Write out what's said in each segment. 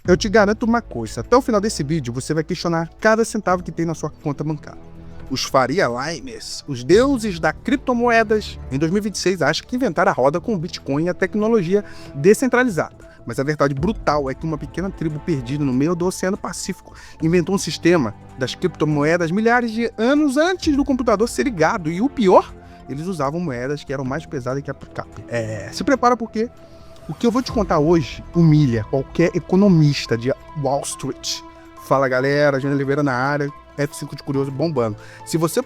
Eu te garanto uma coisa, até o final desse vídeo você vai questionar cada centavo que tem na sua conta bancária. Os Faria Limers, os deuses da criptomoedas, em 2026 acham que inventaram a roda com o Bitcoin e a tecnologia descentralizada. Mas a verdade brutal é que uma pequena tribo perdida no meio do Oceano Pacífico inventou um sistema das criptomoedas milhares de anos antes do computador ser ligado. E o pior, eles usavam moedas que eram mais pesadas que a picape. Se prepara porque o que eu vou te contar hoje humilha qualquer economista de Wall Street. Fala galera, Jânio Oliveira na área, F5 de curioso bombando. Se você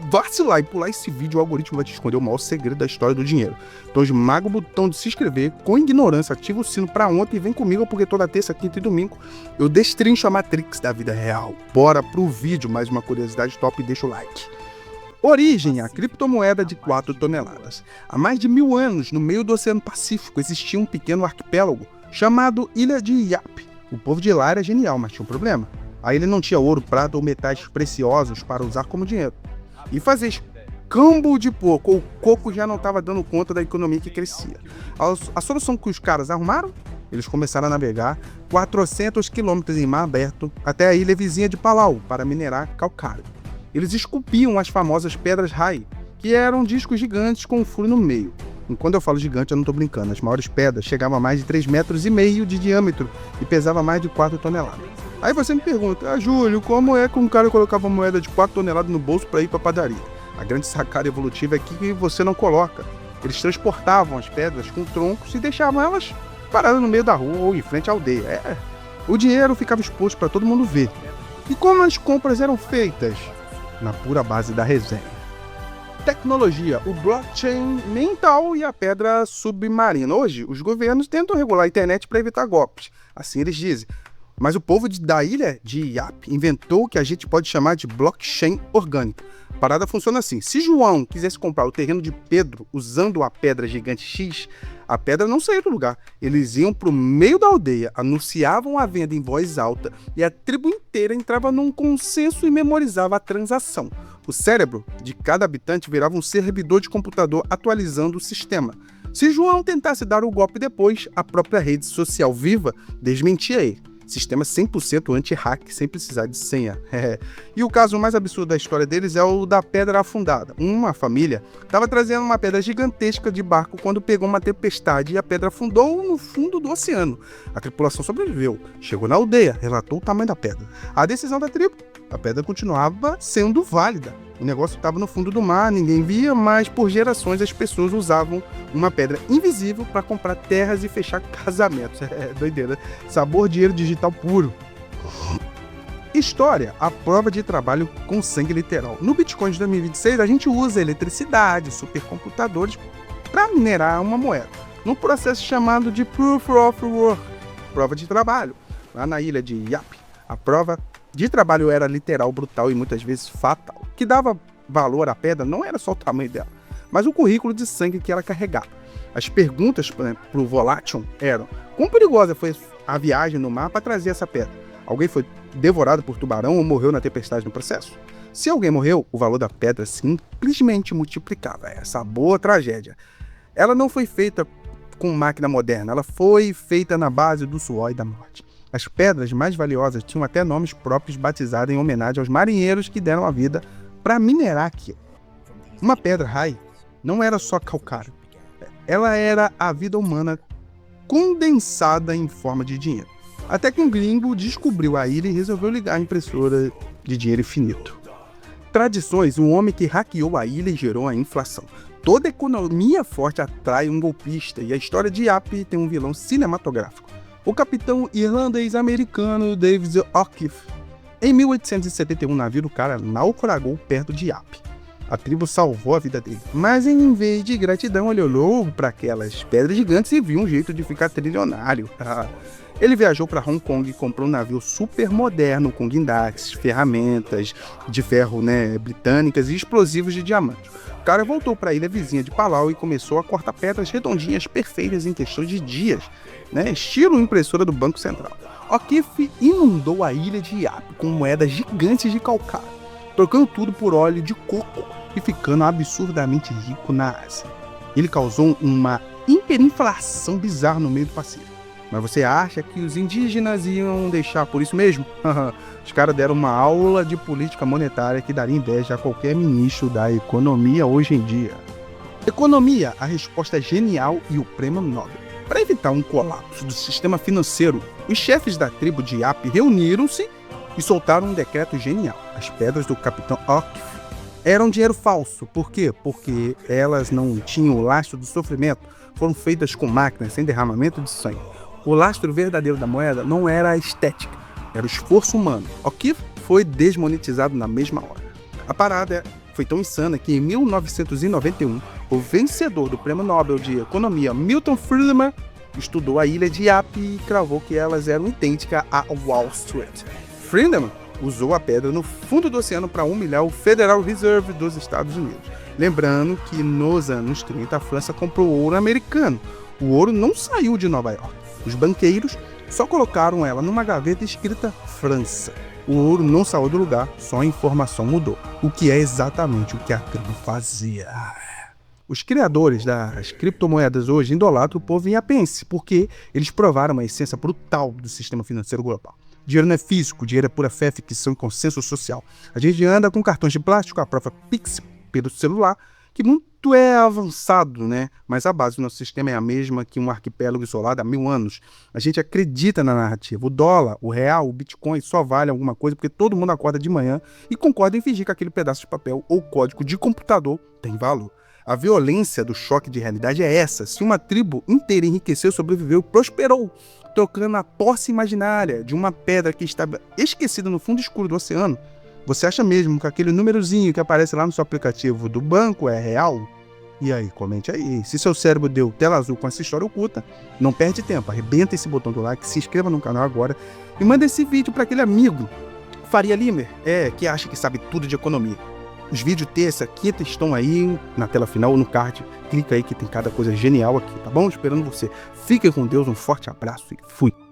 vacilar e pular esse vídeo, o algoritmo vai te esconder o maior segredo da história do dinheiro. Então esmaga o botão de se inscrever, com ignorância, ativa o sino pra ontem e vem comigo, porque toda terça, quinta e domingo eu destrincho a Matrix da vida real. Bora pro vídeo, mais uma curiosidade top e deixa o like. Origem, a criptomoeda de 4 toneladas. Há mais de 1000 anos, no meio do Oceano Pacífico, existia um pequeno arquipélago chamado Ilha de Yap. O povo de lá era genial, mas tinha um problema. A ilha não tinha ouro, prata ou metais preciosos para usar como dinheiro. E fazer escambo de porco ou coco já não estava dando conta da economia que crescia. A solução que os caras arrumaram? Eles começaram a navegar 400 quilômetros em mar aberto até a ilha vizinha de Palau para minerar calcário. Eles esculpiam as famosas pedras Rai, que eram discos gigantes com um furo no meio. E quando eu falo gigante, eu não estou brincando. As maiores pedras chegavam a mais de 3,5 metros de diâmetro e pesavam mais de 4 toneladas. Aí você me pergunta, Júlio, como é que um cara colocava uma moeda de 4 toneladas no bolso para ir para a padaria? A grande sacada evolutiva é que você não coloca. Eles transportavam as pedras com troncos e deixavam elas paradas no meio da rua ou em frente à aldeia. O dinheiro ficava exposto para todo mundo ver. E como as compras eram feitas? Na pura base da resenha. Tecnologia, o blockchain mental e a pedra submarina. Hoje, os governos tentam regular a internet para evitar golpes. Assim eles dizem. Mas o povo da ilha de Yap inventou o que a gente pode chamar de blockchain orgânico. A parada funciona assim. Se João quisesse comprar o terreno de Pedro usando a pedra gigante X, a pedra não saía do lugar. Eles iam para o meio da aldeia, anunciavam a venda em voz alta e a tribo inteira entrava num consenso e memorizava a transação. O cérebro de cada habitante virava um servidor de computador atualizando o sistema. Se João tentasse dar o golpe depois, a própria rede social viva desmentia ele. Sistema 100% anti-hack, sem precisar de senha. E o caso mais absurdo da história deles é o da pedra afundada. Uma família estava trazendo uma pedra gigantesca de barco quando pegou uma tempestade e a pedra afundou no fundo do oceano. A tripulação sobreviveu, chegou na aldeia, relatou o tamanho da pedra. A decisão da tribo, a pedra continuava sendo válida. O negócio estava no fundo do mar, ninguém via, mas por gerações as pessoas usavam uma pedra invisível para comprar terras e fechar casamentos. Doideira. Sabor dinheiro digital puro. História, a prova de trabalho com sangue literal. No Bitcoin de 2026, a gente usa eletricidade, supercomputadores para minerar uma moeda. Num processo chamado de Proof of Work, prova de trabalho. Lá na ilha de Yap, a prova de trabalho era literal, brutal e muitas vezes fatal. O que dava valor à pedra não era só o tamanho dela, mas o currículo de sangue que ela carregava. As perguntas para o Volation eram: quão perigosa foi a viagem no mar para trazer essa pedra? Alguém foi devorado por tubarão ou morreu na tempestade no processo? Se alguém morreu, o valor da pedra simplesmente multiplicava. Essa boa tragédia. Ela não foi feita com máquina moderna, ela foi feita na base do suor e da morte. As pedras mais valiosas tinham até nomes próprios batizados em homenagem aos marinheiros que deram a vida para minerar aquilo. Uma pedra Rai não era só calcário, ela era a vida humana condensada em forma de dinheiro. Até que um gringo descobriu a ilha e resolveu ligar a impressora de dinheiro infinito. Tradições, um homem que hackeou a ilha e gerou a inflação. Toda economia forte atrai um golpista e a história de Yap tem um vilão cinematográfico. O capitão irlandês-americano David O'Keefe. Em 1871, o navio do cara naufragou perto de Yap. A tribo salvou a vida dele, mas em vez de gratidão, ele olhou para aquelas pedras gigantes e viu um jeito de ficar trilionário. Ele viajou para Hong Kong e comprou um navio super moderno com guindastes, ferramentas de ferro britânicas e explosivos de diamante. O cara voltou para a ilha vizinha de Palau e começou a cortar pedras redondinhas perfeitas em questão de dias, estilo impressora do Banco Central. O'Keefe inundou a ilha de Yap com moedas gigantes de calcário, trocando tudo por óleo de coco e ficando absurdamente rico na Ásia. Ele causou uma hiperinflação bizarra no meio do Pacífico. Mas você acha que os indígenas iam deixar por isso mesmo? Os caras deram uma aula de política monetária que daria inveja a qualquer ministro da economia hoje em dia. Economia, a resposta é genial e o prêmio Nobel. Para evitar um colapso do sistema financeiro, os chefes da tribo de Yap reuniram-se e soltaram um decreto genial. As pedras do Capitão Octave eram dinheiro falso. Por quê? Porque elas não tinham o lastro do sofrimento, foram feitas com máquinas sem derramamento de sangue. O lastro verdadeiro da moeda não era a estética, era o esforço humano. Octave foi desmonetizado na mesma hora. A parada foi tão insana que em 1991, o vencedor do Prêmio Nobel de Economia, Milton Friedman, estudou a ilha de Yap e cravou que elas eram idênticas a Wall Street. Friedman usou a pedra no fundo do oceano para humilhar o Federal Reserve dos Estados Unidos. Lembrando que nos anos 30 a França comprou ouro americano. O ouro não saiu de Nova York. Os banqueiros só colocaram ela numa gaveta escrita França. O ouro não saiu do lugar, só a informação mudou. O que é exatamente o que a tribo fazia. Os criadores das criptomoedas hoje idolatram o povo iapense, porque eles provaram uma essência brutal do sistema financeiro global. Dinheiro não é físico, dinheiro é pura fé, ficção e consenso social. A gente anda com cartões de plástico, a própria Pix pelo celular, que muito é avançado, né? Mas a base do nosso sistema é a mesma que um arquipélago isolado há 1000 anos. A gente acredita na narrativa. O dólar, o real, o Bitcoin só vale alguma coisa porque todo mundo acorda de manhã e concorda em fingir que aquele pedaço de papel ou código de computador tem valor. A violência do choque de realidade é essa. Se uma tribo inteira enriqueceu, sobreviveu, prosperou, trocando a posse imaginária de uma pedra que estava esquecida no fundo escuro do oceano, você acha mesmo que aquele númerozinho que aparece lá no seu aplicativo do banco é real? E aí, comente aí. Se seu cérebro deu tela azul com essa história oculta, não perde tempo, arrebenta esse botão do like, se inscreva no canal agora e manda esse vídeo para aquele amigo, Faria Limer, que acha que sabe tudo de economia. Os vídeos terça, quinta estão aí na tela final ou no card. Clica aí que tem cada coisa genial aqui, tá bom? Esperando você. Fique com Deus, um forte abraço e fui!